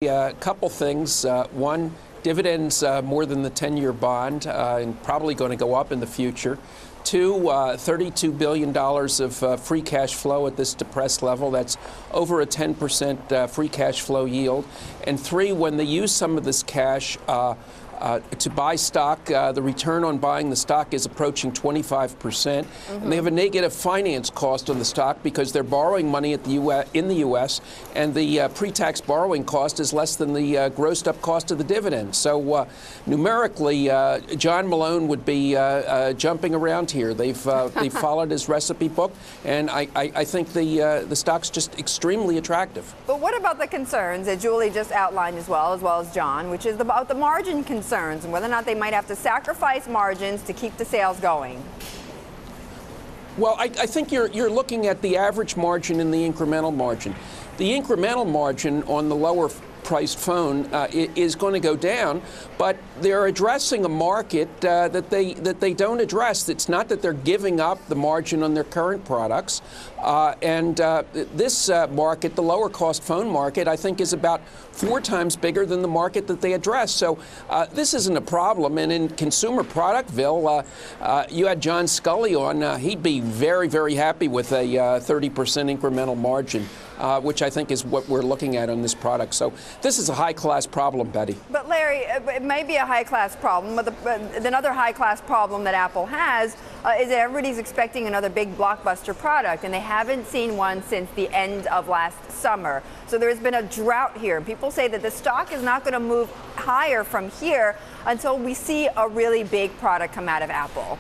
A couple things. One, dividends more than the 10-year bond and probably going to go up in the future. Two, $32 billion of free cash flow at this depressed level. That's over a 10% free cash flow yield. And three, when they use some of this cash to buy stock, the return on buying the stock is approaching 25%. And they have a negative finance cost on the stock because they're borrowing money at in the U.S., and the pre-tax borrowing cost is less than the grossed up cost of the dividend. So numerically, John Malone would be jumping around here. They've followed his recipe book, and I think the stock's just extremely attractive. But what about the concerns that Julie just outlined as well as John, which is about the margin concerns and whether or not they might have to sacrifice margins to keep the sales going? Well, I think you're looking at the average margin and the incremental margin. The incremental margin on the lower priced phone is going to go down, but they're addressing a market that they don't address. It's not that they're giving up the margin on their current products, and this market, the lower cost phone market, I think is about 4 times bigger than the market that they address. So this isn't a problem. And in consumer productville, you had John Scully on. He'd be very, very happy with a 30% incremental margin, which I think is what we're looking at on this product. So this is a high-class problem, Betty. But Larry, it may be a high-class problem, but another high-class problem that Apple has is that everybody's expecting another big blockbuster product, and they haven't seen one since the end of last summer. So there's been a drought here. People say that the stock is not going to move higher from here until we see a really big product come out of Apple.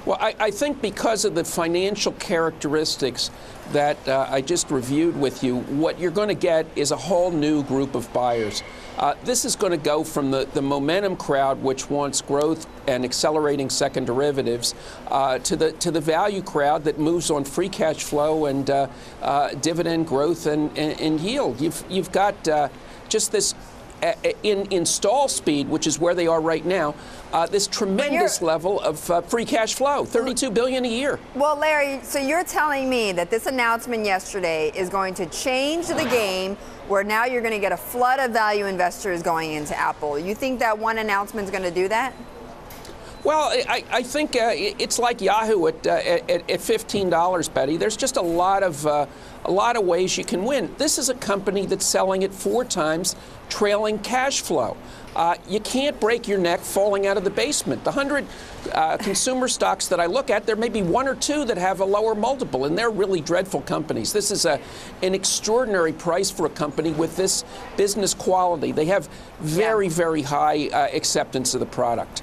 Well, I think because of the financial characteristics that I just reviewed with you, what you're going to get is a whole new group of buyers. This is going to go from the momentum crowd, which wants growth and accelerating second derivatives, to the value crowd that moves on free cash flow and dividend growth and yield. You've got just this in install speed, which is where they are right now, this tremendous level of free cash flow, $32 billion a year. Well, Larry, so you're telling me that this announcement yesterday is going to change the game, where now you're going to get a flood of value investors going into Apple. You think that one announcement is going to do that? Well, I think it's like Yahoo at $15, Betty. There's just a lot of ways you can win. This is a company that's selling at 4 times trailing cash flow. You can't break your neck falling out of the basement. The 100 consumer stocks that I look at, there may be 1 or 2 that have a lower multiple, and they're really dreadful companies. This is an extraordinary price for a company with this business quality. They have very, very high acceptance of the product.